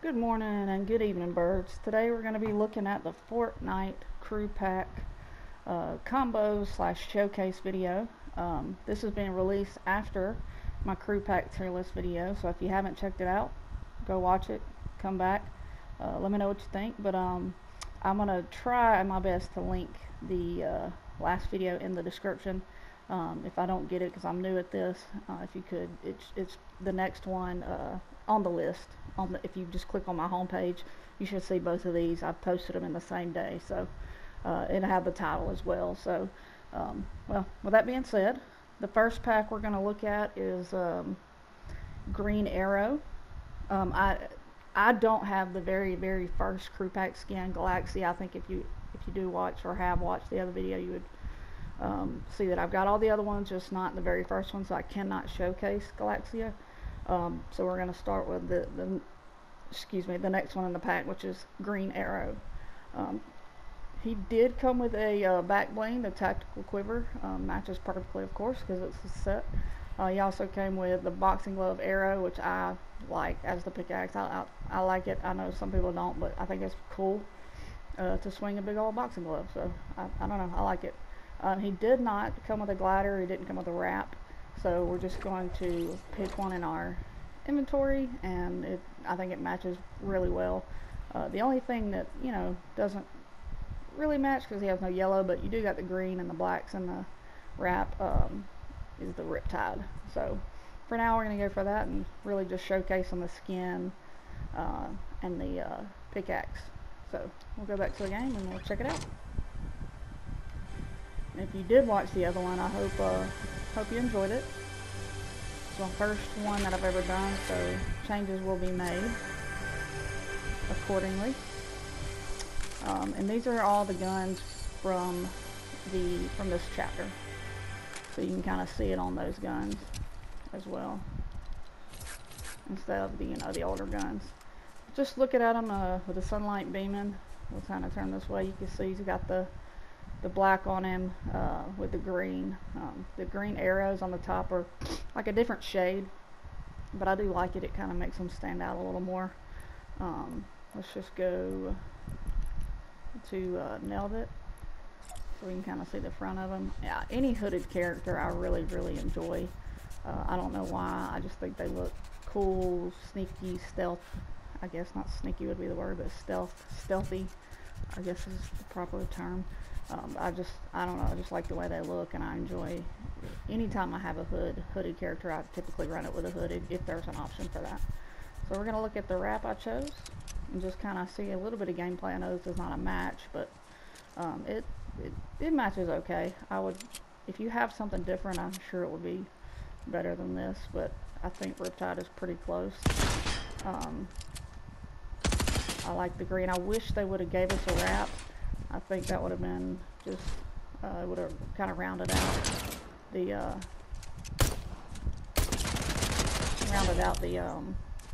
Good morning and good evening, birds. Today we're going to be looking at the Fortnite crew pack combo / showcase video. This is being released after my crew pack tier list video, so if you haven't checked it out, go watch it, come back, let me know what you think. But I'm going to try my best to link the last video in the description. If I don't get it, because I'm new at this, if you could, it's the next one on the list. If you just click on my homepage, you should see both of these. I've posted them in the same day, so it'll have the title as well. So, well, with that being said, the first pack we're going to look at is Green Arrow. I don't have the very first crew pack skin, Galaxy. I think if you do watch or have watched the other video, you would see that I've got all the other ones, just not the very first one, so I cannot showcase Galaxia. So we're going to start with the next one in the pack, which is Green Arrow. He did come with a back bling, the tactical quiver, matches perfectly, of course, because it's a set. He also came with the boxing glove arrow, which I like as the pickaxe. I like it. I know some people don't, but I think it's cool to swing a big old boxing glove. So I don't know, I like it. He did not come with a glider. He didn't come with a wrap. So we're just going to pick one in our inventory, and I think it matches really well. The only thing that, doesn't really match, because he has no yellow, but you do got the green and the blacks and the wrap, is the Riptide. So for now we're going to go for that and really just showcase on the skin and the pickaxe. So we'll go back to the game and we'll check it out. If you did watch the other one, I hope you enjoyed it. It's my first one that I've ever done, so changes will be made accordingly. And these are all the guns from this chapter, so you can kind of see it on those guns as well, instead of the older guns. Just looking at them with the sunlight beaming, we'll kind of turn this way. You can see he's got the black on him with the green. The green arrows on the top are like a different shade, but I do like it. It kind of makes them stand out a little more. Let's just go to Nailed It, so we can kind of see the front of them. Yeah, any hooded character I really enjoy. I don't know why, I just think they look cool, sneaky, stealth. I guess not sneaky would be the word, but stealthy, I guess is the proper term. I don't know, I just like the way they look, and I enjoy anytime I have a hooded character. I typically run it with a hood if there's an option for that. So we're going to look at the wrap I chose and just kind of see a little bit of gameplay. I know this is not a match, but it matches okay. If you have something different, I'm sure it would be better than this, but I think Riptide is pretty close. I like the green. I wish they would have gave us a wrap. I think that would have been just, would have kind of rounded out the,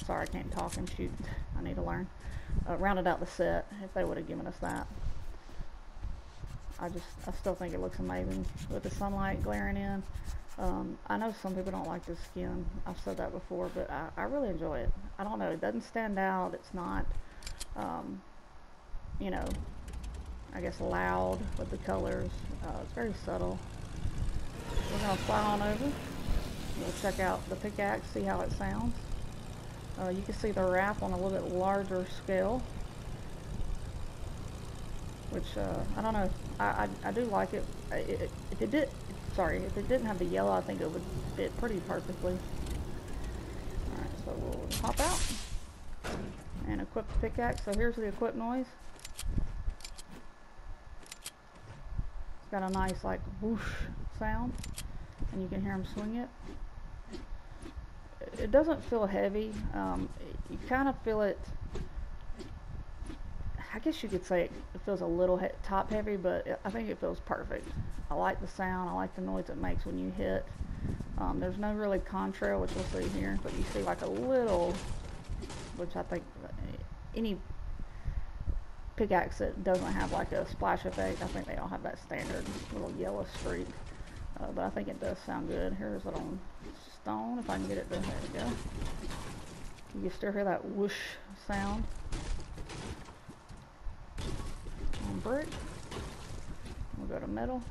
sorry, I can't talk and shoot, I need to learn. Rounded out the set if they would have given us that. I still think it looks amazing with the sunlight glaring in. I know some people don't like this skin. I've said that before, but I really enjoy it. I don't know, it doesn't stand out. It's not, I guess loud with the colors. It's very subtle. We're going to fly on over. We'll check out the pickaxe, see how it sounds. You can see the wrap on a little bit larger scale, which I don't know. I do like it. If it didn't have the yellow, I think it would fit pretty perfectly. Alright, so we'll hop out and equip the pickaxe. So here's the equip noise. It's got a nice like whoosh sound, and you can hear him swing it. It doesn't feel heavy. You kind of feel it, I guess you could say it feels a little top heavy, but I think it feels perfect. I like the sound. I like the noise it makes when you hit. There's no really contrail, which we'll see here, but you see like a little, which I think any pickaxe that doesn't have like a splash effect, I think they all have that standard little yellow streak. But I think it does sound good. Here's it on stone, if I can get it to, there we go. You can still hear that whoosh sound. On brick. We'll go to metal.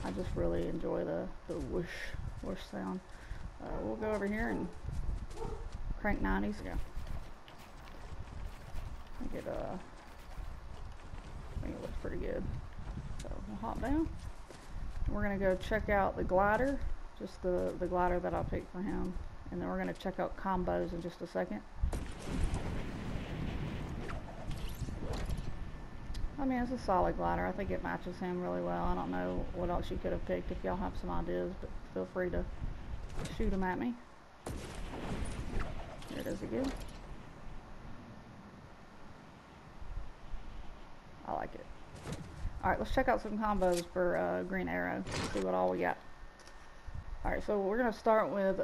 I just really enjoy the whoosh sound. We'll go over here and crank 90s again. I think it looks pretty good. So we'll hop down. We're gonna go check out the glider, just the glider that I picked for him, and then we're gonna check out combos in just a second. I mean, it's a solid glider. I think it matches him really well. I don't know what else you could have picked if y'all have some ideas, but feel free to shoot them at me. There it is again. I like it. Alright, let's check out some combos for Green Arrow. See what all we got. Alright, so we're going to start with,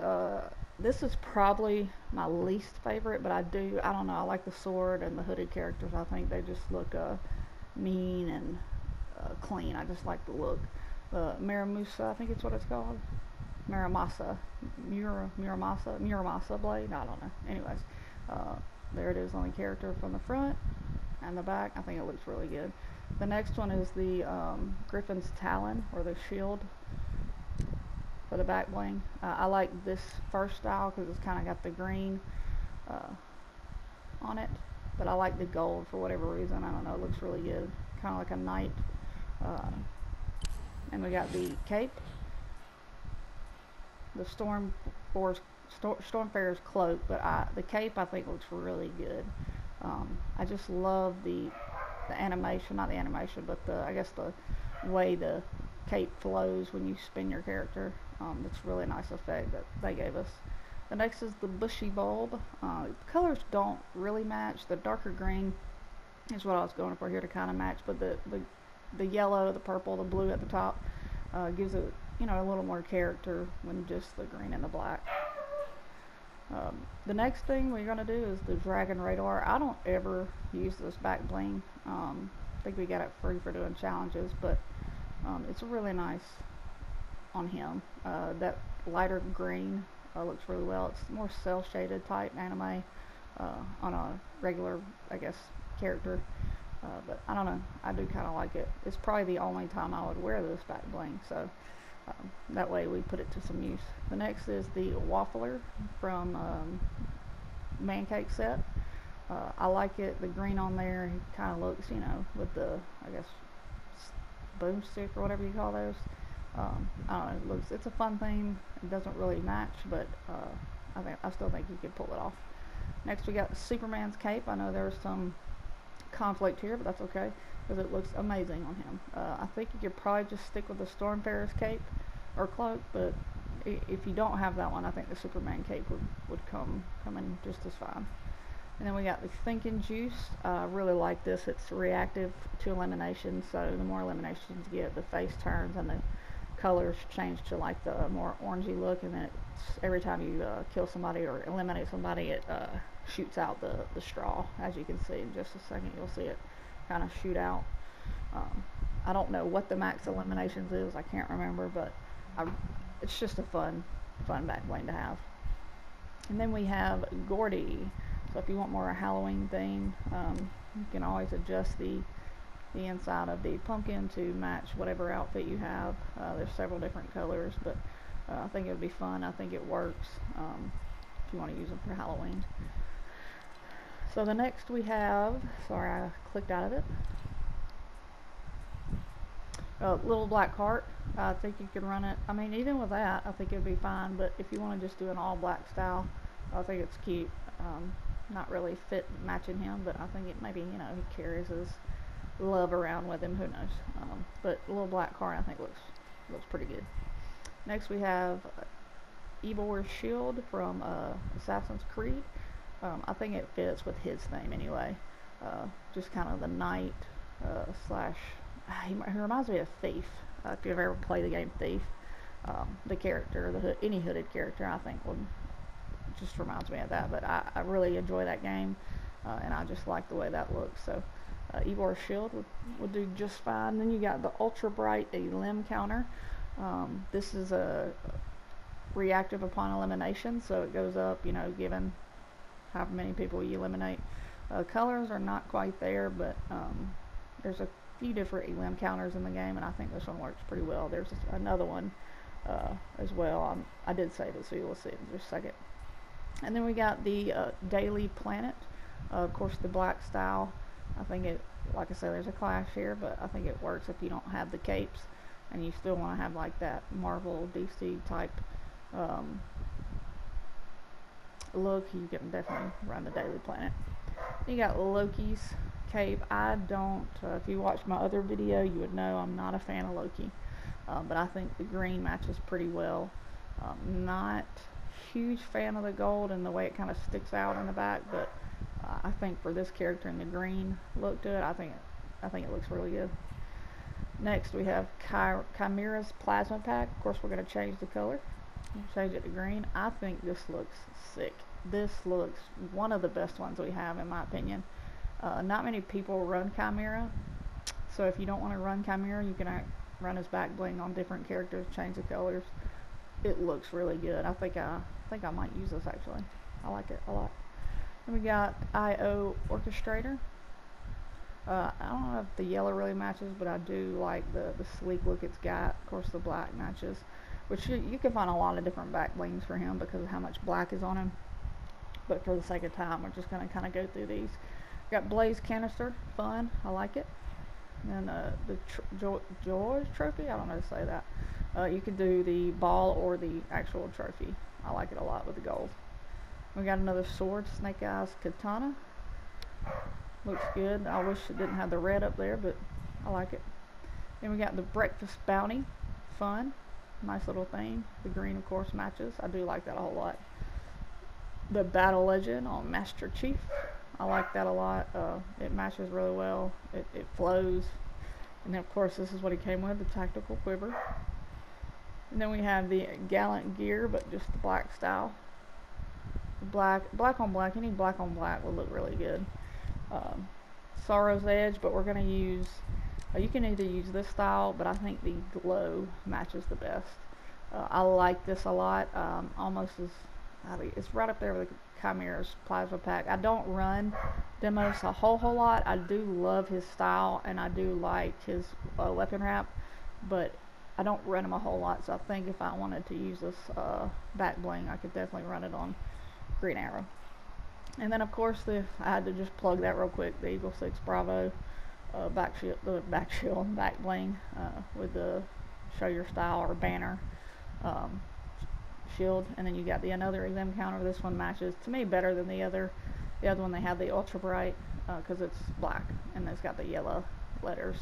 this is probably my least favorite, but I don't know, I like the sword and the hooded characters. I think they just look mean and clean. I just like the look. Muramusa, I think it's what it's called. Muramasa blade. I don't know. Anyways, there it is on the character from the front and the back. I think it looks really good. The next one is the Griffin's Talon, or the shield for the back bling. I like this first style because it's kind of got the green on it, but I like the gold for whatever reason. I don't know, it looks really good, kind of like a knight. And we got the cape, the Stormfarer's cloak, but the cape I think looks really good. I just love the animation, not the animation, but I guess the way the cape flows when you spin your character. It's a really nice effect that they gave us. The next is the bushy bulb. The colors don't really match. The darker green is what I was going for here to kind of match, but the yellow, the purple, the blue at the top gives it, you know, a little more character than just the green and the black. The next thing we're going to do is the Dragon Radar. I don't ever use this back bling. I think we got it free for doing challenges, but it's really nice on him. That lighter green looks really well. It's more cell shaded type anime on a regular, I guess, character. But I don't know, I do kind of like it. It's probably the only time I would wear this back bling, so that way we put it to some use. The next is the Waffler from Man Cake set. I like it, the green on there. He kind of looks, you know, with the, I guess, boomstick or whatever you call those. I don't know, it's a fun theme. It doesn't really match, but I still think you could pull it off. Next we got Superman's cape. I know there's some conflict here, but that's okay because it looks amazing on him. I think you could probably just stick with the Stormfarer's cape or cloak, but if you don't have that one, I think the Superman cape would come in just as fine. And then we got the Thinking Juice. I really like this. It's reactive to elimination, so the more eliminations you get, the face turns and the colors change to like the more orangey look, and then every time you kill somebody or eliminate somebody, it shoots out the straw. As you can see in just a second, you'll see it kind of shoot out. I don't know what the max eliminations is, I can't remember, but it's just a fun back bling to have. And then we have Gordy. So if you want more a Halloween theme, you can always adjust the inside of the pumpkin to match whatever outfit you have. There's several different colors, but I think it would be fun. I think it works if you want to use them for Halloween. So the next we have, sorry I clicked out of it, little black cart. I think you could run it, I mean even with that I think it would be fine, but if you want to just do an all black style, I think it's cute. Not really fit matching him, but I think it maybe, you know, he carries his love around with him, who knows. But a little black card I think looks pretty good. Next we have Evil's shield from Assassin's Creed. I think it fits with his theme anyway. Just kind of the knight slash, he reminds me of Thief. If you've ever played the game Thief, the character, any hooded character, I think just reminds me of that. But I really enjoy that game, and I just like the way that looks. So Evil's shield would do just fine. Then you got the ultra bright limb counter. This is reactive upon elimination, so it goes up, you know, given how many people you eliminate. Colors are not quite there, but there's a few different elim counters in the game, and I think this one works pretty well. There's another one as well. I did save it, so you'll see it in just a second. And then we got the Daily Planet. Of course, the black style. I think it, like I said, there's a clash here, but I think it works if you don't have the capes and you still want to have like that Marvel DC type look. You can definitely run the Daily Planet. You got Loki's cape. I don't, if you watched my other video, you would know I'm not a fan of Loki, but I think the green matches pretty well. Not huge fan of the gold and the way it kind of sticks out in the back, but I think for this character in the green look good. I think it looks really good. Next we have Chimera's Plasma Pack. Of course, we're going to change the color. Change it to green. I think this looks sick. This looks one of the best ones we have, in my opinion. Not many people run Chimera, so if you don't want to run Chimera, you can run his back bling on different characters, change the colors. It looks really good. I think I might use this actually. I like it a lot. Then we got IO Orchestrator. I don't know if the yellow really matches, but I do like the sleek look it's got. Of course, the black matches, which you can find a lot of different back blings for him because of how much black is on him. But for the sake of time, we're just going to kind of go through these. Got Blaze Canister, fun, I like it. And the George Trophy, I don't know how to say that. You can do the ball or the actual trophy. I like it a lot with the gold. We got another sword, Snake Eyes Katana. Looks good. I wish it didn't have the red up there, but I like it. Then we got the Breakfast Bounty, fun, nice little theme. The green, of course, matches. I do like that a whole lot. The Battle Legend on Master Chief. I like that a lot. It matches really well. It flows. And then, of course, this is what he came with, the Tactical Quiver. And then we have the Gallant Gear, but just the black style. Black on black. Any black on black will look really good. Sorrow's Edge, but we're going to use, you can either use this style, but I think the glow matches the best. I like this a lot. Almost as, it's right up there with the Chimera's Plasma Pack. I don't run Demos a whole lot. I do love his style, and I do like his weapon wrap, but I don't run him a whole lot, so I think if I wanted to use this back bling, I could definitely run it on Green Arrow. And then, of course, I had to just plug that real quick, the Eagle 6 Bravo back bling with the show your style or banner shield. And then you got another elim counter. This one matches, to me, better than the other. The other one, they have the ultra bright because it's black and it's got the yellow letters.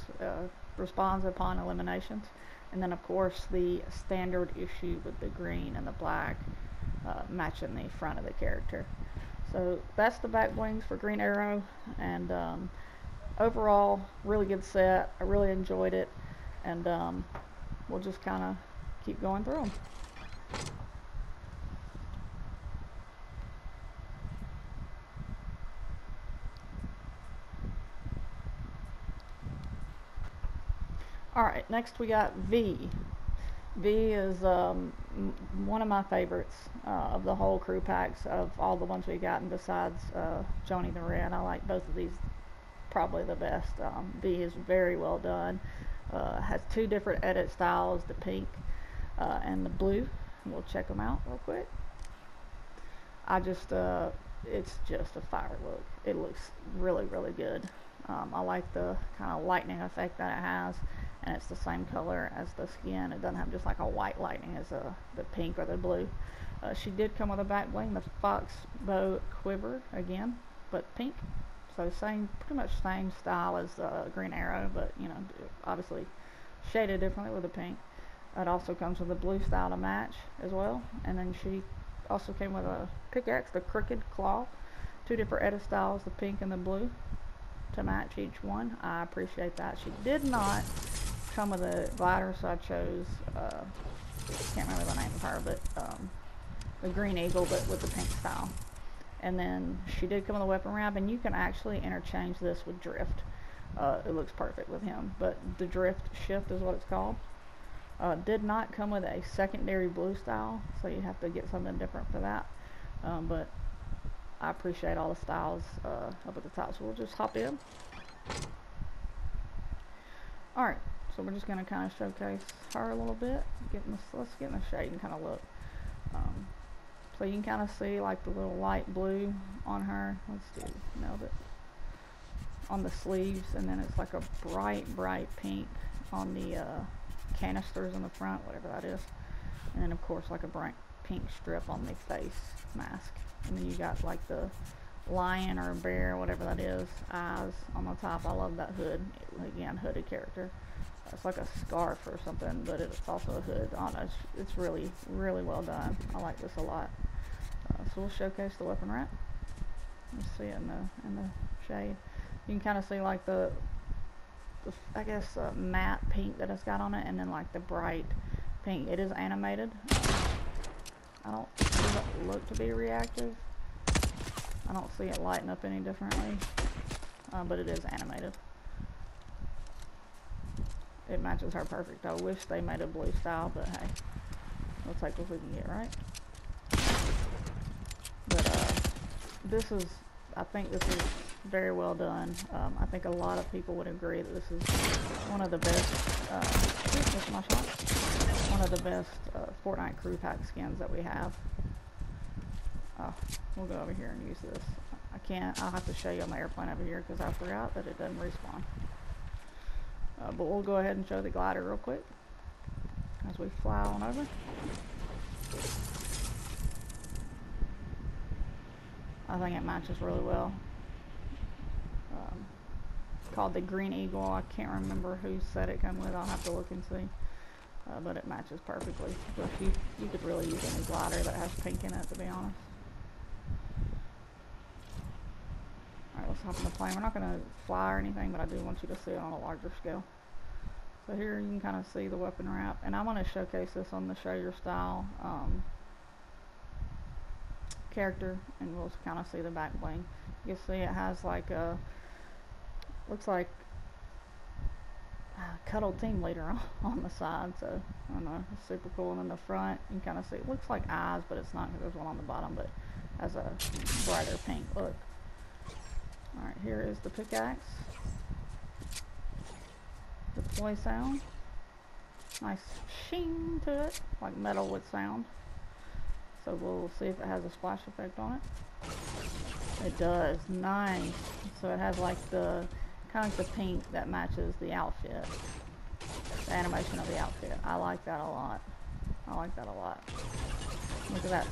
Responds upon eliminations. And then, of course, the standard issue with the green and the black matching the front of the character. So that's the back blings for Green Arrow, and overall, really good set. I really enjoyed it, and we'll just kind of keep going through them. Alright, next we got V. V is one of my favorites of the whole crew packs of all the ones we gotten besides Joni the Red. I like both of these probably the best. V is very well done. Has two different edit styles, the pink and the blue. We'll check them out real quick. It's just a fire look. It looks really, really good. I like the kind of lightning effect that it has, and it's the same color as the skin. It doesn't have just like a white lightning as the pink or the blue. She did come with a back bling, the Fox Bow Quiver again, but pink. So pretty much same style as Green Arrow, but you know, obviously shaded differently with the pink. It also comes with a blue style to match as well, and then she also came with a pickaxe, the Crooked Claw. Two different edit styles, the pink and the blue, to match each one. I appreciate that. She did not come with a glider, so I chose, can't remember the name of her, but the Green Eagle, but with the pink style. And then she did come with a weapon wrap, and you can actually interchange this with Drift. It looks perfect with him, but the Drift Shift is what it's called. Did not come with a secondary blue style, so you have to get something different for that. But I appreciate all the styles up at the top, so we'll just hop in. Alright, so we're just going to kind of showcase her a little bit. Let's get in the shade and kind of look. So you can kind of see like the little light blue on her. Let's see, nailed it. On the sleeves, and then it's like a bright pink on the canisters in the front, whatever that is. And then of course like a bright pink strip on the face mask. And then you got like the lion or bear, whatever that is, eyes on the top. I love that hood. Again, hooded character. It's like a scarf or something, but it's also a hood on it. It's really well done. I like this a lot. So we'll showcase the weapon wrap. You see it in the shade. You can kind of see like the I guess matte pink that it's got on it, and then like the bright pink. It is animated. It doesn't look to be reactive. I don't see it lighting up any differently, but it is animated. It matches her perfect. I wish they made a blue style, but hey, we'll take what we can get, right? But I think this is very well done. I think a lot of people would agree that this is one of the best, one of the best Fortnite crew pack skins that we have. We'll go over here and use this. I'll have to show you on the airplane over here because I forgot that it doesn't respawn. But we'll go ahead and show the glider real quick as we fly on over. I think it matches really well. Called the Green Eagle. I can't remember who said it come with. I'll have to look and see. But it matches perfectly. But you could really use any glider that has pink in it, to be honest. Alright, let's hop in the plane. We're not going to fly or anything, but I do want you to see it on a larger scale. So here you can kind of see the weapon wrap. And I'm going to showcase this on the Show Your Style character, and we'll kind of see the back bling. You can see it has like a, looks like Cuddle Team Leader on the side, so I don't know, it's super cool. And in the front you can kind of see it looks like eyes, but it's not because there's one on the bottom, but has a brighter pink look. Alright, here is the pickaxe. Deploy sound. Nice shing to it, like metal would sound. So we'll see if it has a splash effect on it. It does. Nice. So it has like the kind of like the pink that matches the outfit. The animation of the outfit. I like that a lot. I like that a lot. Look at that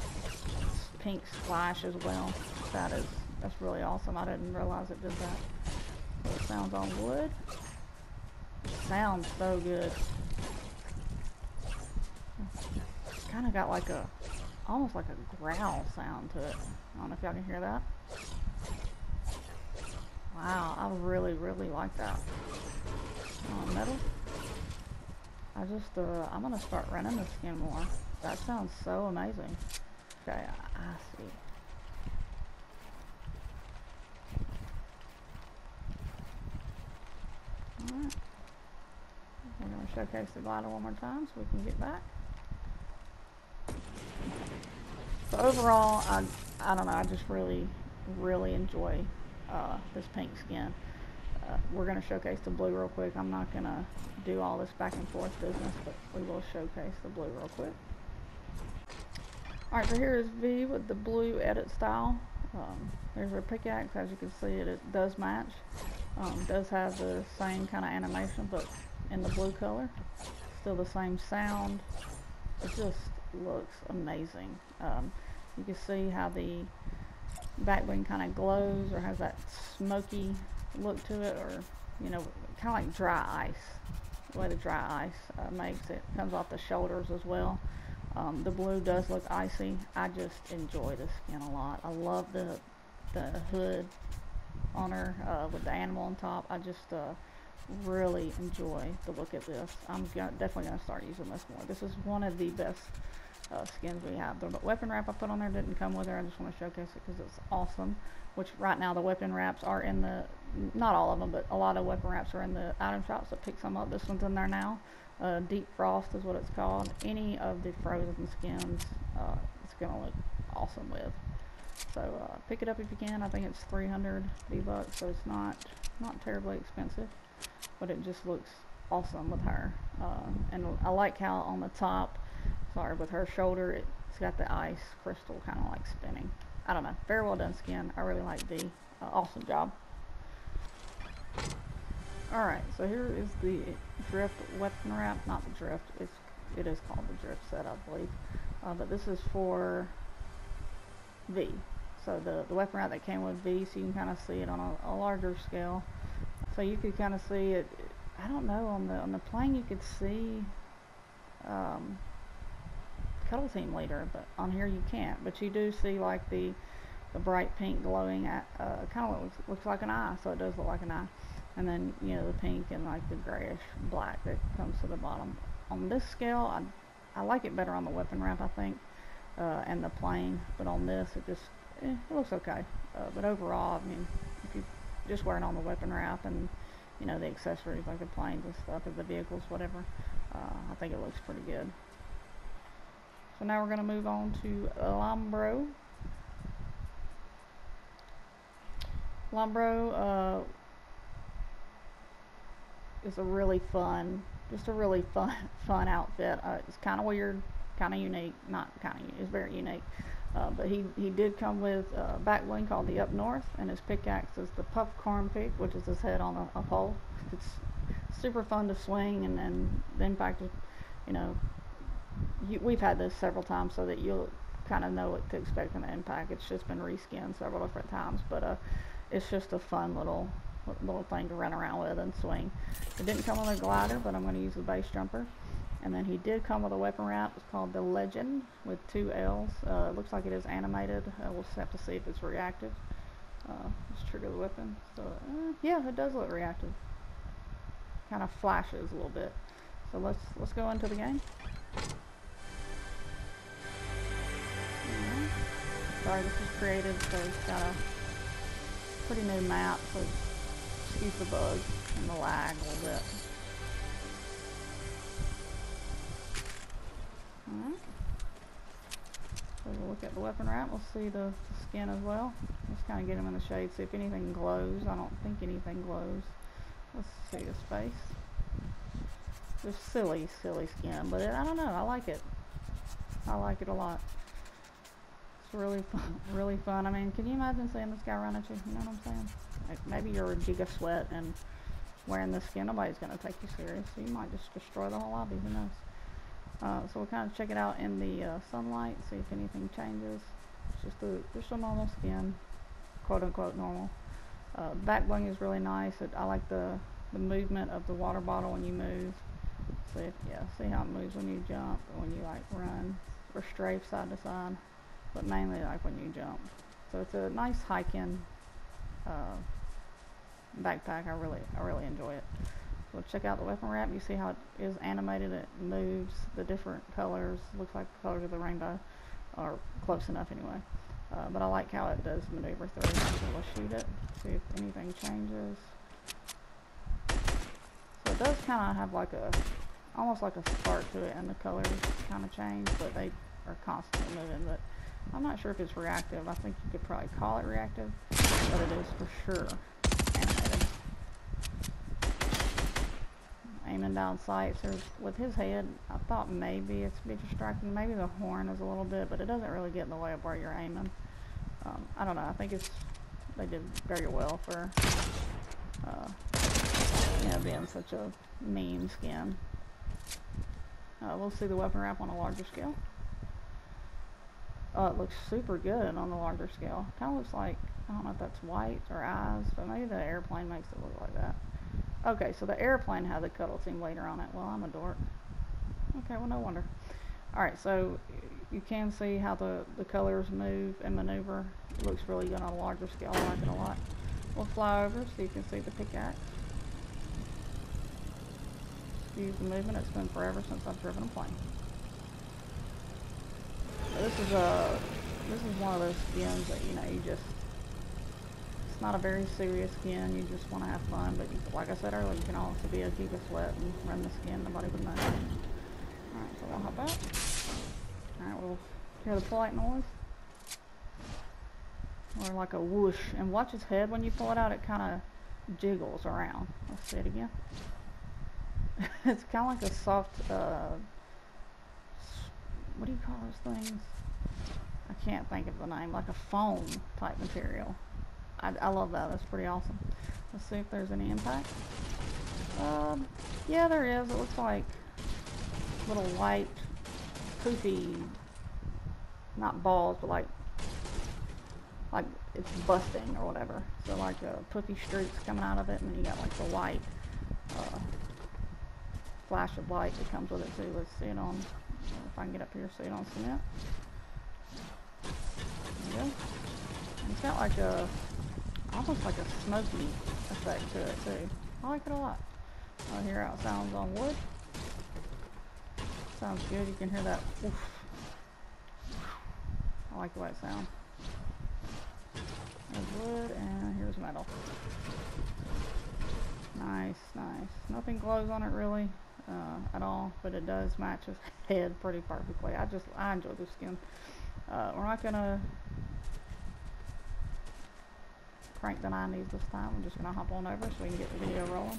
pink splash as well. That's really awesome. I didn't realize it did that. So it sounds on wood. It sounds so good. It's kind of got like a almost like a growl sound to it. I don't know if y'all can hear that. Wow, I really like that. Metal. I'm gonna start running this skin more. That sounds so amazing. Okay, I see. Alright. We're gonna showcase the glider one more time so we can get back. So overall, I don't know, I just really enjoy this pink skin. We're going to showcase the blue real quick. I'm not going to do all this back and forth business, but we will showcase the blue real quick. Alright, so here is V with the blue edit style. There's her pickaxe. As you can see, it does match. Does have the same kind of animation, but in the blue color. Still the same sound. It just looks amazing. You can see how the back bling kind of glows or has that smoky look to it, or you know, kind of like dry ice. The way the dry ice makes it. Comes off the shoulders as well. The blue does look icy. I just enjoy this skin a lot. I love the hood on her with the animal on top. I just really enjoy the look of this. I'm definitely going to start using this more. This is one of the best skins we have. The weapon wrap I put on there didn't come with her. I just want to showcase it because it's awesome. Which right now the weapon wraps are in the, not all of them, but a lot of weapon wraps are in the item shop, so pick some up. This one's in there now. Deep Frost is what it's called. Any of the frozen skins, it's gonna look awesome with. So pick it up if you can. I think it's 300 V-Bucks, so it's not terribly expensive, but it just looks awesome with her. And I like how on the top, with her shoulder, it's got the ice crystal kind of like spinning. I don't know, very well done skin. I really like V. Awesome job. Alright, so here is the drift weapon wrap. Not the drift, it is called the drift set, I believe. But this is for V. So the weapon wrap that came with V, so you can kind of see it on a larger scale. So you could kind of see it, I don't know, on the plane you could see Cuddle Team Leader, but on here you can't. But you do see like the bright pink glowing at kind of looks like an eye, so it does look like an eye. And then, you know, the pink and like the grayish black that comes to the bottom. On this scale, I like it better on the weapon wrap, I think, and the plane. But on this, it looks okay. But overall, I mean, if you just wear it on the weapon wrap and, you know, the accessories like the planes and stuff, or the vehicles, whatever, I think it looks pretty good. So now we're going to move on to Lombro. Lombro is a really fun, fun outfit. It's kind of weird, kind of unique, not kind of, it's very unique. But he did come with a back bling called the Up North, and his pickaxe is the Puff Corn Pick, which is his head on a pole. It's super fun to swing, and the impact is, you know, we've had this several times so that you'll kind of know what to expect from the impact. It's just been reskinned several different times, but it's just a fun little thing to run around with and swing. It didn't come with a glider, but I'm going to use the base jumper. And then he did come with a weapon wrap. It's called the Legend with 2 L's. It looks like it is animated. We'll just have to see if it's reactive. Let's trigger the weapon. So yeah, it does look reactive. Kind of flashes a little bit. So let's go into the game. Sorry, this was created, so it's got a pretty new map, so excuse the bug and the lag a little bit. Alright. So we'll look at the weapon wrap. We'll see the skin as well. Let's kind of get them in the shade, see if anything glows. I don't think anything glows. Let's see his face. Just silly skin, but I don't know. I like it. I like it a lot. It's really fun. I mean, can you imagine seeing this guy run at you? You know what I'm saying? Like, maybe you're a giga sweat and wearing this skin, nobody's gonna take you serious. So you might just destroy the whole lobby. Who knows? So we'll kind of check it out in the sunlight, see if anything changes. It's just a normal skin, quote unquote normal. Back bling is really nice. I like the movement of the water bottle when you move. See how it moves when you jump, or when you like run or strafe side to side, but mainly like when you jump. So it's a nice hiking backpack. I really enjoy it. So check out the weapon wrap. You see how it is animated. It moves the different colors. Looks like the colors of the rainbow, or close enough anyway. But I like how it does maneuver through. So we'll shoot it, see if anything changes. So it does kind of have like almost like a spark to it, and the colors kind of change, but they are constantly moving. But I'm not sure if it's reactive. I think you could probably call it reactive, but it is for sure animated. Aiming down sights, with his head, I thought maybe it's a bit distracting. Maybe the horn is a little bit, but it doesn't really get in the way of where you're aiming. I don't know. I think they did very well for being such a mean skin. We'll see the weapon wrap on a larger scale. It looks super good on the larger scale. Kind of looks like, I don't know if that's white or eyes, but maybe the airplane makes it look like that. Okay, so the airplane had the Cuddle Team Leader on it. Well, I'm a dork. Okay, well, no wonder. Alright, so you can see how the colors move and maneuver. It looks really good on a larger scale. I like it a lot. We'll fly over so you can see the pickaxe. Excuse the movement. It's been forever since I've driven a plane. this is one of those skins that, you know, it's not a very serious skin. You just want to have fun, but like I said earlier, you can also be a Giga Sweat and run the skin. Nobody would know. Alright, so we'll hop out. Alright, we'll hear the polite noise. Or like a whoosh. And watch his head when you pull it out, it kind of jiggles around. Let's see it again. It's kind of like a soft, what do you call those things? I can't think of the name. Like a foam type material. I love that. That's pretty awesome. Let's see if there's any impact. Yeah, there is. It looks like little white, poofy, not balls, but like it's busting or whatever. So like poofy streaks coming out of it, and then you got like the white flash of light that comes with it too. Let's see it on, if I can get up here, see it on cement. There you go. And it's got like almost like a smoky effect to it too. I like it a lot. I hear how it sounds on wood. Sounds good. You can hear that oof. I like the way it sounds. There's wood and here's metal. Nice, nice. Nothing glows on it really at all, but it does match his head pretty perfectly. I enjoy the skin. We're not gonna crank the 90s this time. I'm just gonna hop on over so we can get the video rolling.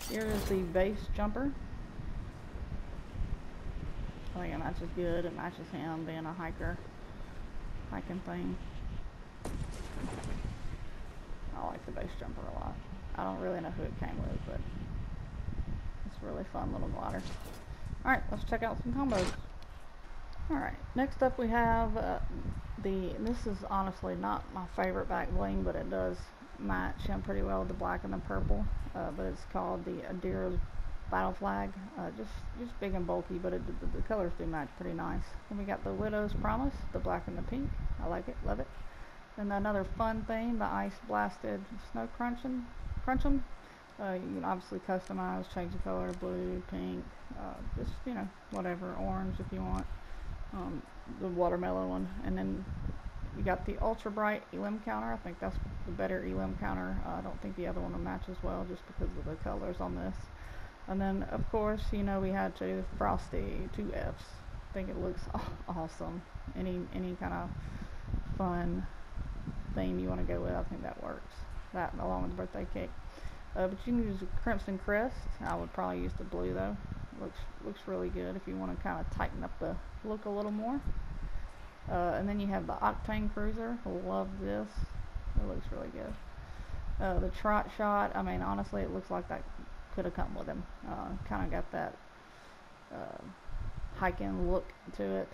Here is the base jumper. I think it matches good. It matches him being a hiking thing. I like the base jumper a lot. I don't really know who it came with, but it's a really fun little glider. Alright, let's check out some combos. Alright, next up we have this is honestly not my favorite back bling, but it does match him pretty well with the black and the purple. But it's called the Adira's Battle Flag. Just big and bulky, but the colors do match pretty nice. Then we got the Widow's Promise, the black and the pink. I like it, love it. Then another fun thing, the Ice Blasted Snow Crunch'em. You can obviously customize, change the color to blue, pink, just, you know, whatever, orange if you want. The watermelon one. And then you got the Ultra Bright Elim counter. I think that's the better Elim counter. I don't think the other one will match as well just because of the colors on this. And then, of course, you know, we had to Frosty 2Fs. I think it looks awesome. Any kind of fun theme you want to go with, I think that works. That along with the birthday cake. But you can use a Crimson Crest. I would probably use the blue though. Looks really good if you want to kind of tighten up the look a little more. And then you have the Octane Cruiser. Love this. It looks really good. The Trot Shot. I mean, honestly, it looks like that could have come with him. Kind of got that hiking look to it.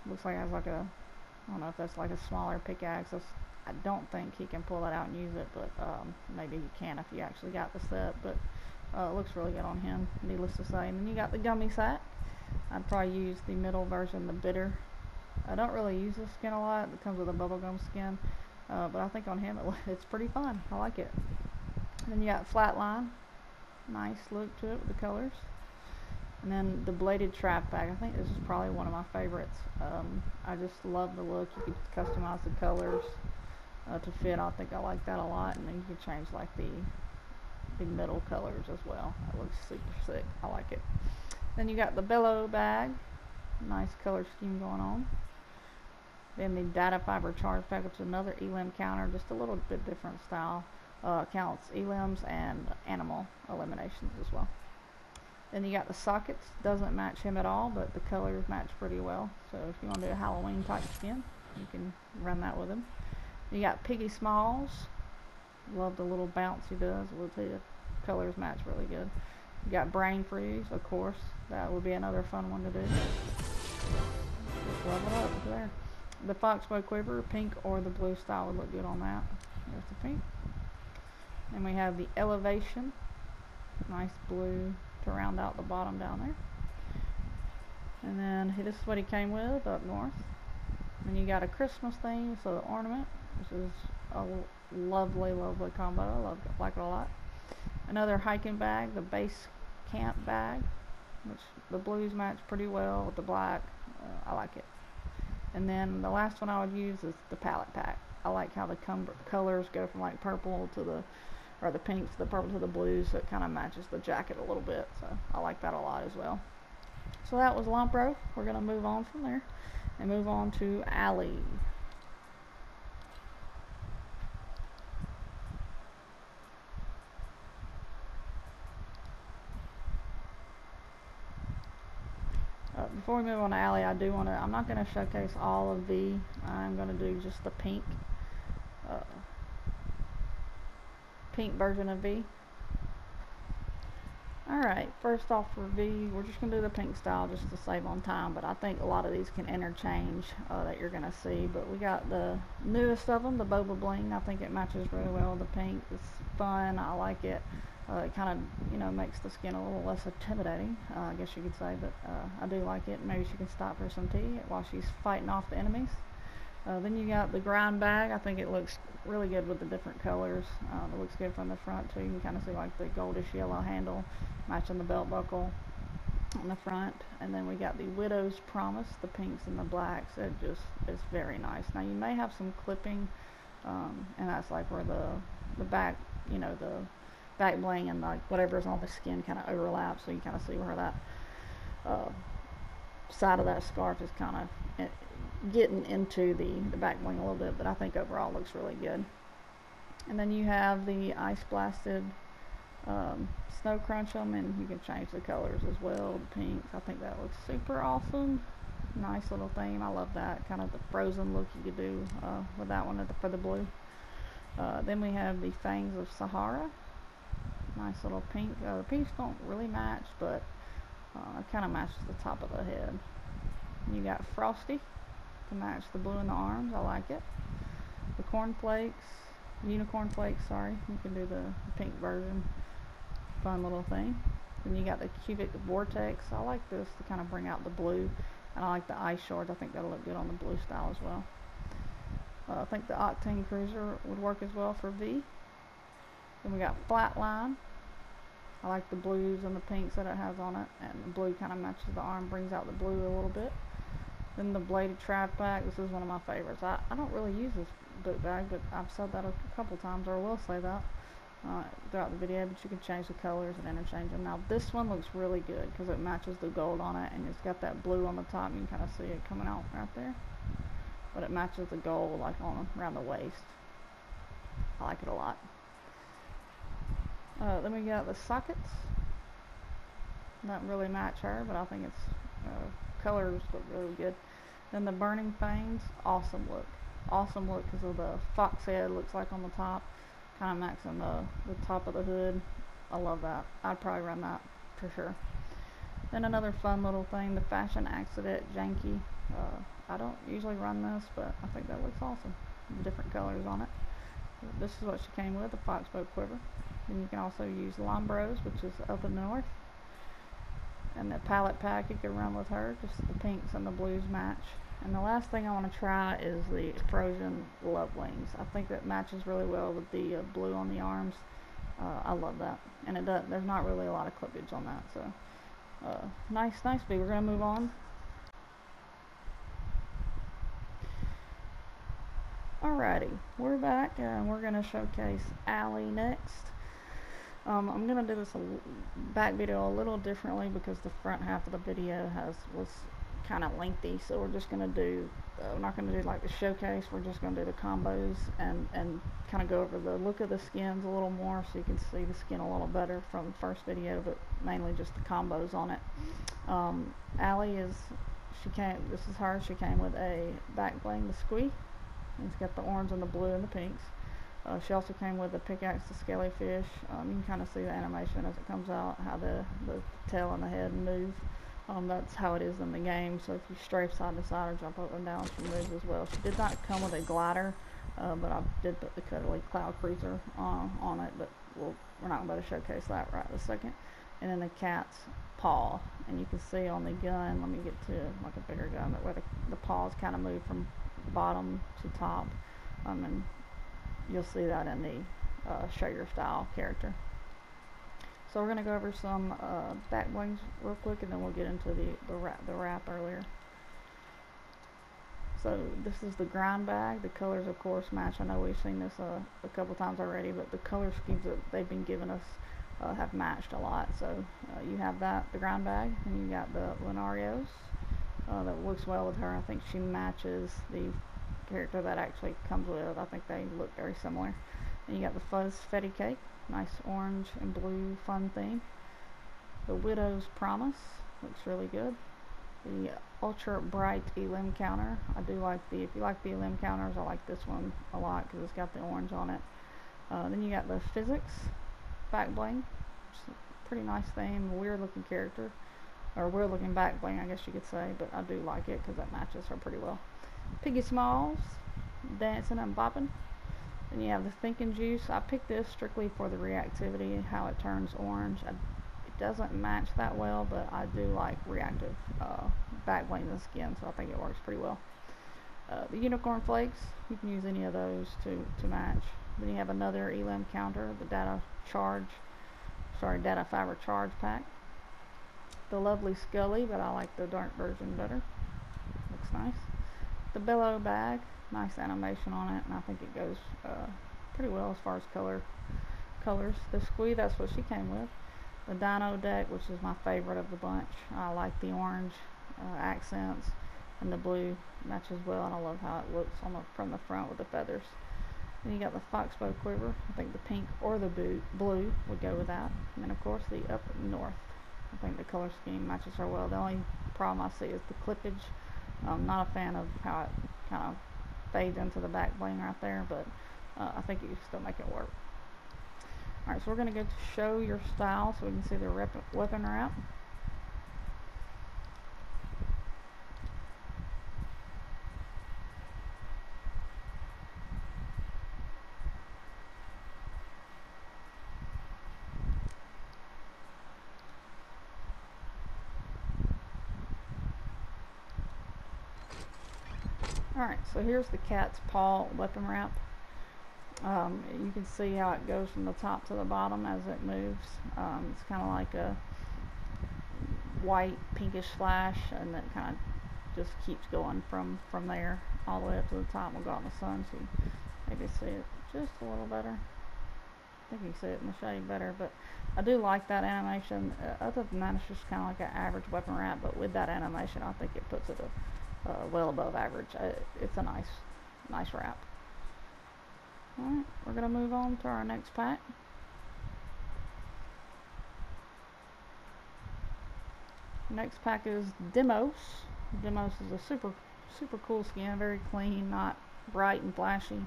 Looks like it has like a, I don't know if that's like a smaller pickaxe. I don't think he can pull that out and use it, but maybe he can if you actually got the set. But it looks really good on him, needless to say. And then you got the Gummy Sack. I'd probably use the middle version, the Bitter. I don't really use this skin a lot. It comes with a bubblegum skin, but I think on him it's pretty fun. I like it. And then you got Flatline. Nice look to it with the colors. And then the Bladed Trap Bag. I think this is probably one of my favorites. I just love the look. You can customize the colors to fit. I think I like that a lot. And then you can change like the middle colors as well. That looks super sick. I like it. Then you got the Bellow Bag. Nice color scheme going on. Then the Data Fiber Charge Pack, which is another Elim counter, just a little bit different style. Counts Elims and animal eliminations as well. Then you got the Sockets. Doesn't match him at all, but the colors match pretty well. So if you want to do a Halloween type skin, you can run that with him. You got Piggy Smalls. Love the little bounce he does with the colors match really good. You got Brain Freeze, of course. That would be another fun one to do. Just love it up there. The Foxbow Quiver, pink or the blue style would look good on that. There's the pink. And we have the Elevation. Nice blue to round out the bottom down there. And then this is what he came with up north. And you got a Christmas theme, so the ornament, which is a lovely combo. I like it a lot. Another hiking bag, the Base Camp bag, which the blues match pretty well with the black. I like it. And then the last one I would use is the palette pack. I like how the colors go from like purple to the pinks to the purple to the blues, so it kind of matches the jacket a little bit. So I like that a lot as well. So that was Lumpro. We're going to move on from there and move on to Alley. Before we move on to Alley, I'm not going to showcase all of V. I'm going to do just the pink version of V. Alright, first off for V, we're just going to do the pink style just to save on time, but I think a lot of these can interchange that you're going to see. But we got the newest of them, the Boba Bling. I think it matches really well with the pink. It's fun, I like it. It kind of, makes the skin a little less intimidating, I guess you could say, but I do like it. Maybe she can stop for some tea while she's fighting off the enemies. Then you got the grind bag. I think it looks really good with the different colors. It looks good from the front too. You can kind of see like the goldish yellow handle matching the belt buckle on the front. And then we got the Widow's Promise, the pinks and the blacks. It just is very nice. Now you may have some clipping, and that's like where the back, the back bling and like whatever's on the skin kind of overlaps, so you kind of see where that side of that scarf is kind of getting into the back bling a little bit, but I think overall looks really good. And then you have the ice blasted snow crunch them, and you can change the colors as well. The pinks, I think that looks super awesome. Nice little theme. I love that kind of the frozen look you could do with that one for the blue. Then we have the Fangs of Sahara. Nice little pink. The pinks don't really match, but it kind of matches the top of the head. You got Frosty to match the blue in the arms. I like it. The cornflakes, unicorn flakes, sorry. You can do the pink version. Fun little thing. Then you got the cubic vortex. I like this to kind of bring out the blue. And I like the ice shards. I think that'll look good on the blue style as well. I think the Octane Cruiser would work as well for V. Then we got Flatline. I like the blues and the pinks that it has on it, and the blue kind of matches the arm, brings out the blue a little bit. Then the Bladed Trap Bag. This is one of my favorites. I don't really use this book bag, but I've said that a couple times, or will say that throughout the video, but you can change the colors and interchange them. Now this one looks really good because it matches the gold on it, and it's got that blue on the top. You can kind of see it coming out right there, but it matches the gold like around the waist. I like it a lot. Then we got the sockets. Not really match her, but I think its colors look really good. Then the Burning Fangs, awesome look. Awesome look because of the fox head looks like on the top, kind of matching the top of the hood. I love that. I'd probably run that for sure. Then another fun little thing, the Fashion Accident Janky. I don't usually run this, but I think that looks awesome. The different colors on it. This is what she came with, the Foxbow Quiver. Then you can also use Lombros, which is up in the north. And the palette pack you can run with her, just the pinks and the blues match. And the last thing I want to try is the Frozen Love Wings. I think that matches really well with the blue on the arms. I love that. And there's not really a lot of clippage on that, so nice V. We're going to move on. Alrighty, we're back and we're going to showcase Alley next. I'm going to do this back video a little differently because the front half of the video was kind of lengthy, so we're just going to do, we're not going to do like the showcase, we're just going to do the combos and kind of go over the look of the skins a little more so you can see the skin a little better from the first video, but mainly just the combos on it. Alley this is her, she came with a back bling, the Squee. It's got the orange and the blue and the pinks. She also came with the pickaxe, the scaly fish. You can kind of see the animation as it comes out, how the tail and the head move. That's how it is in the game. So if you strafe side to side or jump up and down, she moves as well. She did not come with a glider, but I did put the Cuddly Cloud Cruiser on it, but we're not going to showcase that right this second. And then the cat's paw, and you can see on the gun, let me get to like a bigger gun, but where the paws kind of move from bottom to top, and you'll see that in the show your style character. So we're going to go over some back blings real quick, and then we'll get into the wrap earlier. So this is the grind bag. The colors, of course, match. I know we've seen this a couple times already, but the color schemes that they've been giving us have matched a lot. So you have that, the grind bag, and you got the Lenarios. That works well with her. I think she matches the character that actually comes with. I think they look very similar. And you got the Fuzz Fetty Cake, nice orange and blue fun theme. The Widow's Promise looks really good. The Ultra Bright Elim Counter. I do like if you like the Elim counters, I like this one a lot because it's got the orange on it. Then you got the Physics back bling, which is a pretty nice theme, weird looking character, or weird looking back bling, I guess you could say, but I do like it because that matches her pretty well. Piggy Smalls, Dancing and Bopping. Then you have the Thinking Juice. I picked this strictly for the reactivity, how it turns orange. It doesn't match that well, but I do like reactive back bling and skin, so I think it works pretty well. The Unicorn Flakes, you can use any of those to match. Then you have another Elim counter, the Data Fiber Charge Pack. The Lovely Scully, but I like the dark version better. Looks nice. The Bellow Bag, nice animation on it, and I think it goes pretty well as far as colors. The Squee, that's what she came with. The Dino Deck, which is my favorite of the bunch. I like the orange accents, and the blue matches well, and I love how it looks from the front with the feathers. Then you got the Foxbow Quiver. I think the pink or the blue would go with that. And then of course the Up North. I think the color scheme matches her well. The only problem I see is the clippage. I'm not a fan of how it kind of fades into the back bling right there, but I think you can still make it work. Alright, so we're going to go to show your style so we can see the weapon wrap. Alright, so here's the cat's paw weapon wrap. You can see how it goes from the top to the bottom as it moves. It's kind of like a white pinkish flash, and it kind of just keeps going from there all the way up to the top. We'll go out in the sun so you maybe see it just a little better. I think you can see it in the shade better, but I do like that animation. Other than that, it's just kind of like an average weapon wrap, but with that animation I think it puts it well above average. It's a nice wrap. Alright, we're going to move on to our next pack. Next pack is Demos. Demos is a super cool skin, very clean, not bright and flashy.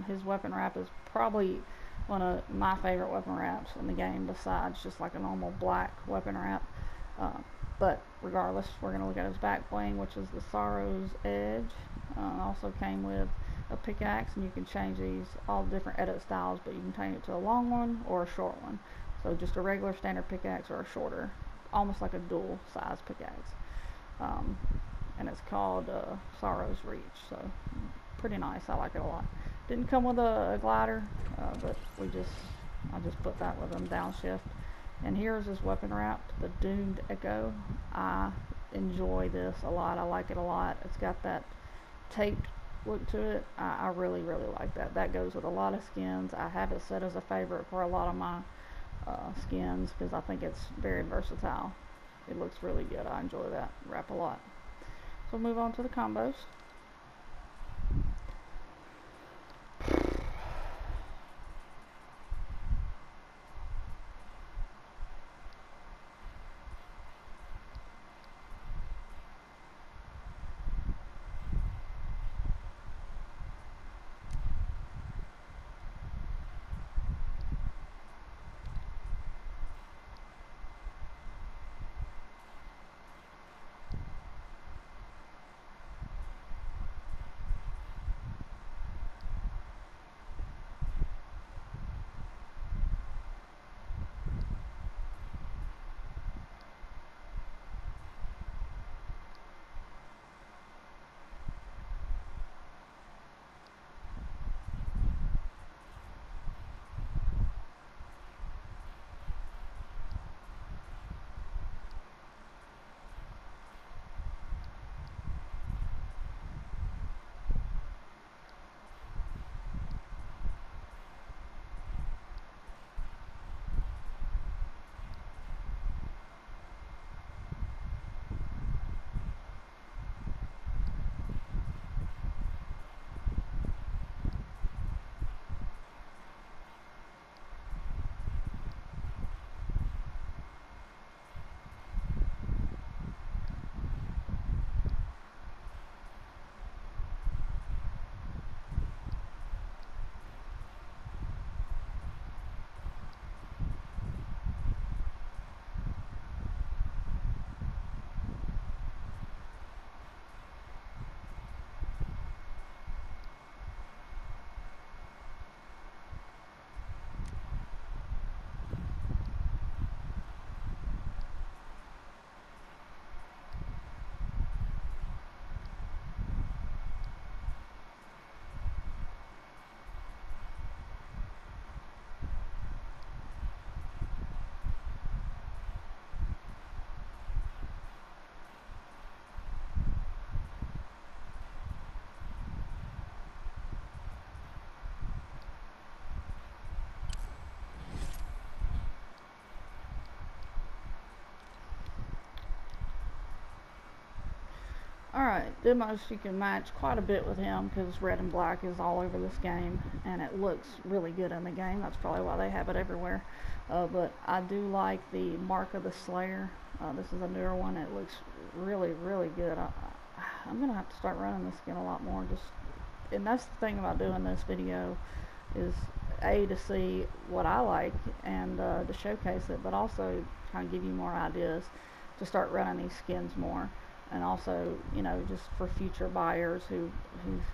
His weapon wrap is probably one of my favorite weapon wraps in the game, besides just like a normal black weapon wrap. But regardless, we're going to look at his back bling, which is the Sorrow's Edge. Also came with a pickaxe, and you can change these all different edit styles, but you can change it to a long one or a short one. So just a regular standard pickaxe or a shorter, almost like a dual size pickaxe. And it's called Sorrow's Reach, so pretty nice. I like it a lot. Didn't come with a glider, but I just put that with them downshift. And here's his weapon wrap, the Doomed Echo. I enjoy this a lot. I like it a lot. It's got that taped look to it. I really like that. That goes with a lot of skins. I have it set as a favorite for a lot of my skins because I think it's very versatile. It looks really good. I enjoy that wrap a lot. So we'll move on to the combos. Alright, demos you can match quite a bit with him because red and black is all over this game and it looks really good in the game. That's probably why they have it everywhere. But I do like the Mark of the Slayer. This is a newer one. It looks really, really good. I'm going to have to start running this skin a lot more. And that's the thing about doing this video is to see what I like and to showcase it, but also kind of give you more ideas to start running these skins more. And also, you know, just for future buyers who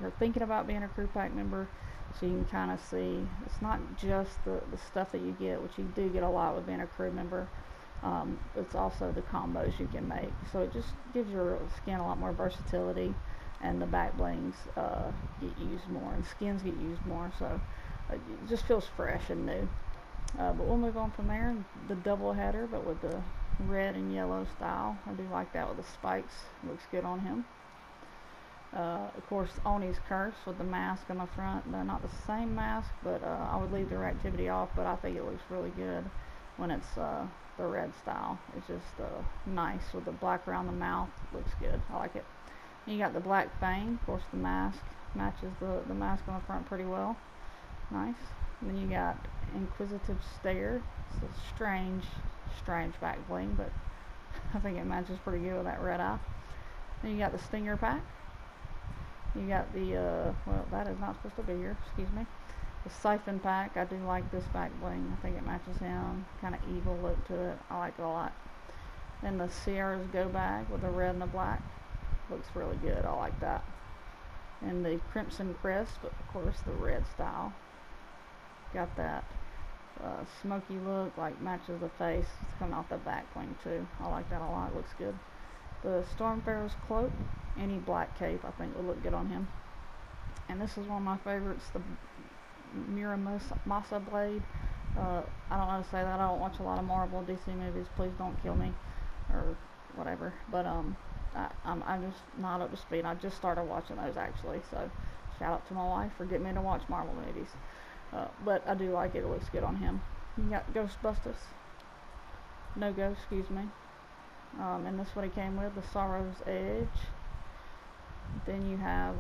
are thinking about being a crew pack member, so you can kind of see it's not just the stuff that you get, which you do get a lot with being a crew member. It's also the combos you can make. So it just gives your skin a lot more versatility, and the back blings get used more, and skins get used more. So it just feels fresh and new. But we'll move on from there. The double header, but with the red and yellow style. I do like that with the spikes. Looks good on him. Of course, Oni's Curse with the mask on the front. They're not the same mask, but I would leave the reactivity off, but I think it looks really good when it's the red style. It's just nice with the black around the mouth. Looks good. I like it. And you got the Black Fang. Of course, the mask matches the mask on the front pretty well. Nice. And then you got Inquisitive Stare. It's a strange back bling, but I think it matches pretty good with that red eye. Then you got the Stinger pack. You got the well, that is not supposed to be here, excuse me. The Siphon pack. I do like this back bling. I think it matches him. Kind of evil look to it. I like it a lot. Then the Sierra's Go bag with the red and the black. Looks really good. I like that. And the Crimson Crest, but of course the red style. Got that smoky look, like matches the face. It's coming off the back bling too. I like that a lot. It looks good. The Stormfarer's Cloak, any black cape I think would look good on him. And this is one of my favorites, the Muramasa blade. I don't know how to say that. I don't watch a lot of Marvel DC movies. Please don't kill me or whatever. But I'm just not up to speed. I just started watching those actually. So shout out to my wife for getting me to watch Marvel movies. But I do like it. It looks good on him. You got Ghostbusters. No Ghost, excuse me. And this is what he came with, the Sorrow's Edge. Then you have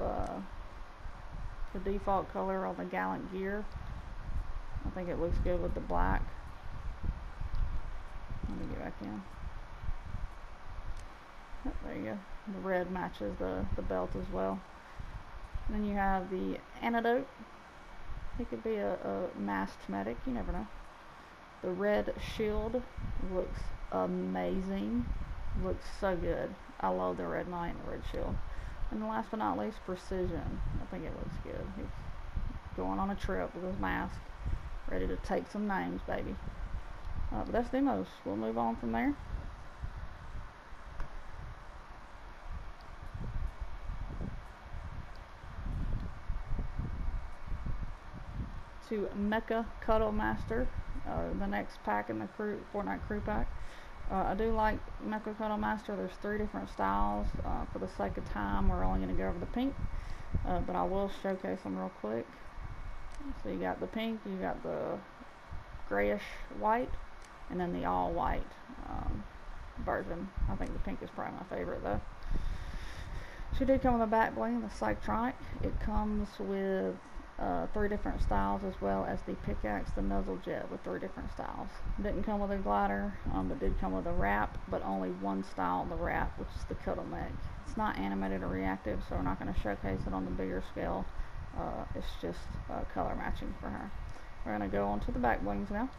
the default color on the Gallant Gear. I think it looks good with the black. Let me get back in. Yep, there you go. The red matches the belt as well. And then you have the Antidote. It could be a masked medic, you never know. The red shield looks amazing. Looks so good. I love the red knight and the red shield. And last but not least, Precision. I think it looks good. He's going on a trip with his mask, ready to take some names, baby. But that's demos. We'll move on from there. To Mecha Cuddle Master, the next pack in the Fortnite crew pack. I do like Mecha Cuddle Master. There's 3 different styles. For the sake of time, we're only going to go over the pink, but I will showcase them real quick. So you got the pink, you got the grayish white, and then the all white version. I think the pink is probably my favorite though. She did come with a back bling, the Psychtronic. It comes with 3 different styles, as well as the pickaxe, the Nuzzle Jet, with 3 different styles. Didn't come with a glider, but did come with a wrap, but only one style of the wrap, which is the Cuddle Mech. It's not animated or reactive, so we're not going to showcase it on the bigger scale. It's just color matching for her. We're going to go on to the back blings now.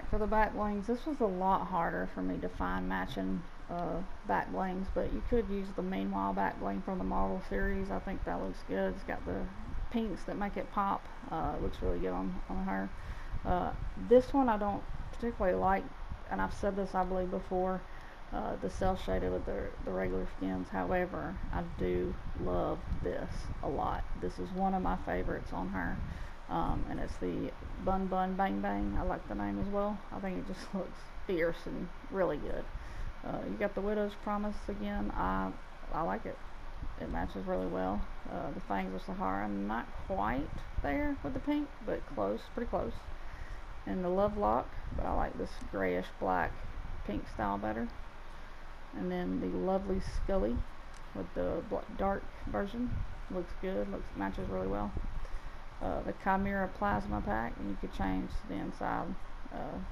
Alright, for the back blings, this was a lot harder for me to find matching back blings, but you could use the Meanwhile back bling from the Marvel series. I think that looks good. It's got the pinks that make it pop. It looks really good on her. This one I don't particularly like, and I've said this I believe before, the cell shaded with the regular skins. However, I do love this a lot. This is one of my favorites on her, and it's the Bun Bun Bang Bang. I like the name as well. I think it just looks fierce and really good. You got the Widow's Promise again. I like it. It matches really well. The Fangs of Sahara, not quite there with the pink, but close, pretty close. And the Love Lock, but I like this grayish black pink style better. And then the Lovely Scully with the dark version, looks good, matches really well. The Chimera Plasma pack, and you could change the inside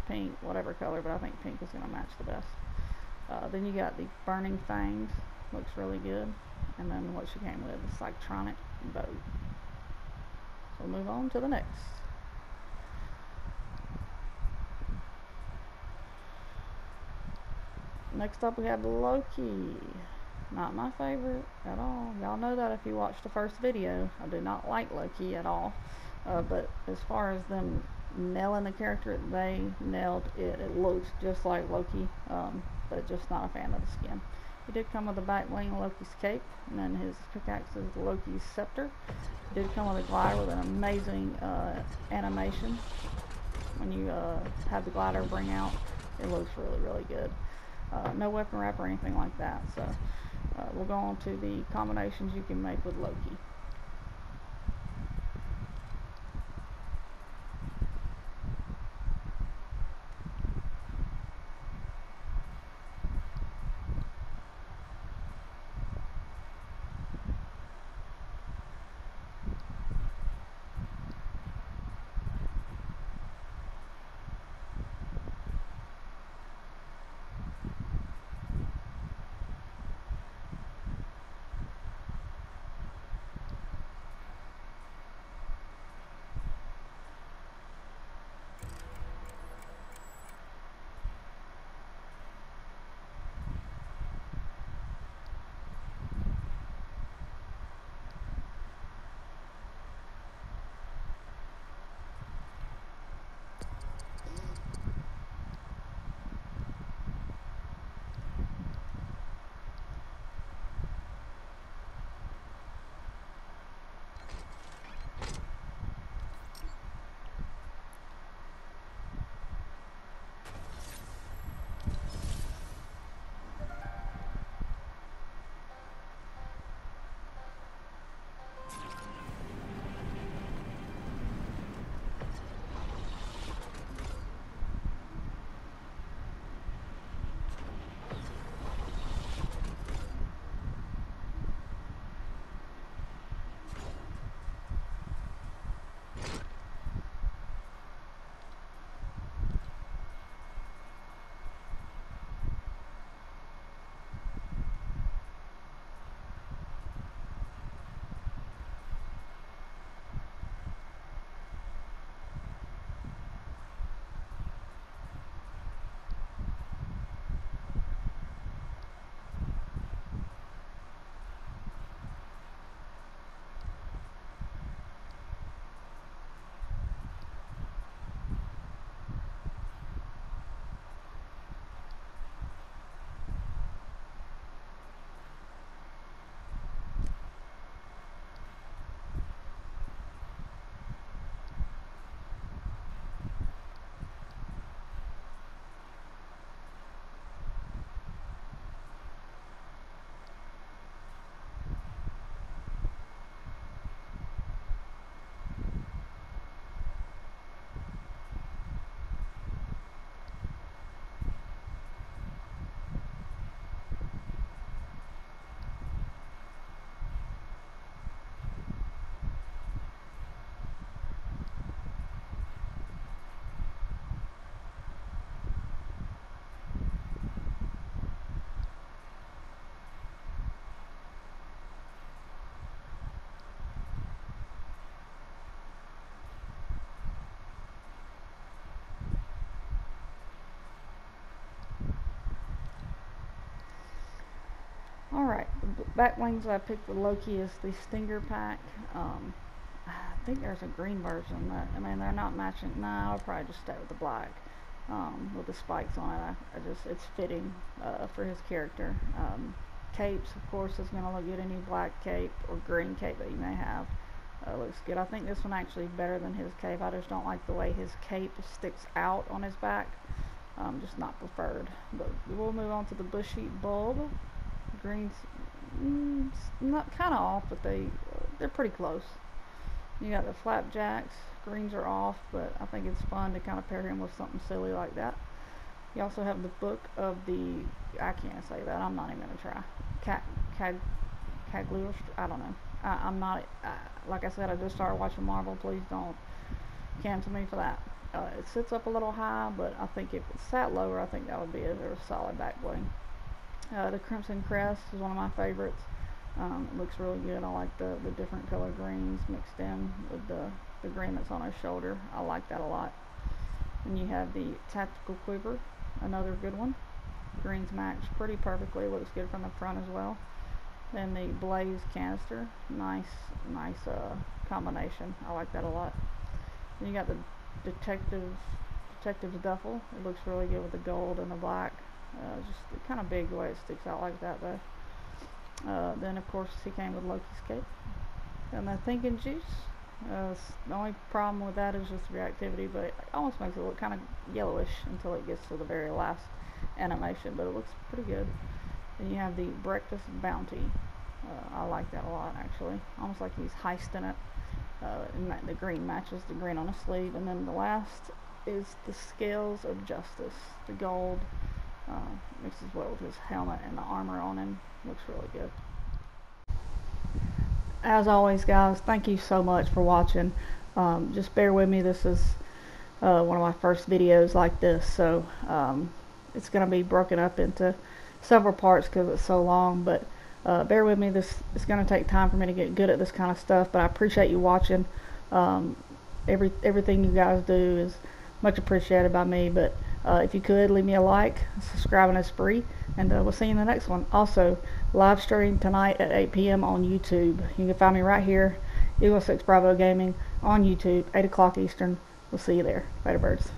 pink, whatever color, but I think pink is going to match the best. Then you got the Burning Fangs, looks really good. And then what she came with, the Cyctronic Bow. So we'll move on to the next. Next up we have Loki. Not my favorite at all. Y'all know that if you watched the first video. I do not like Loki at all. But as far as them nailing the character, they nailed it. It looks just like Loki, but just not a fan of the skin. He did come with a back bling Loki's cape, and then his pickaxe is Loki's scepter. He did come with a glider with an amazing animation. When you have the glider bring out, it looks really, really good. No weapon wrap or anything like that. So we'll go on to the combinations you can make with Loki. back wings I picked with Loki is the Stinger pack. I think there's a green version that, I mean, they're not matching. Nah, I'll probably just stay with the black with the spikes on it. I just, it's fitting for his character. Capes, of course, is going to look good. Any black cape or green cape that you may have looks good. I think this one actually is better than his cape. I just don't like the way his cape sticks out on his back. Just not preferred. But we'll move on to the bushy bulb. Green's not kind of off, but they're pretty close. You got the flapjacks. Greens are off, but I think it's fun to kind of pair him with something silly like that. You also have the book of the, I can't say that, I'm not even going to try. Cagliostro, I don't know. I'm not, like I said, I just started watching Marvel. Please don't cancel me for that. It sits up a little high, but I think if it sat lower, I think that would be a solid back bling. The Crimson Crest is one of my favorites. It looks really good. I like the different color greens mixed in with the green that's on his shoulder. I like that a lot. And you have the Tactical Quiver, another good one. Greens match pretty perfectly. Looks good from the front as well. Then the Blaze Canister, nice combination. I like that a lot. Then you got the Detective's Duffel. It looks really good with the gold and the black. Just kind of big the way it sticks out like that though. Then of course he came with Loki's cape. And the Thinking Juice. The only problem with that is just reactivity, but it almost makes it look kind of yellowish until it gets to the very last animation, but it looks pretty good. Then you have the Breakfast Bounty. I like that a lot actually. Almost like he's heisting it. And the green matches the green on his sleeve. And then the last is the Scales of Justice. The gold mixes well with his helmet and the armor on him. Looks really good. As always, guys, thank you so much for watching. Just bear with me. This is one of my first videos like this, so it's going to be broken up into several parts because it's so long, but bear with me. This is going to take time for me to get good at this kind of stuff, but I appreciate you watching. Everything you guys do is much appreciated by me, but if you could leave me a like, subscribing is free, and we'll see you in the next one. Also, live stream tonight at 8 p.m. on YouTube. You can find me right here, Eagle 6 Bravo Gaming, on YouTube, 8 o'clock Eastern. We'll see you there. Later, birds.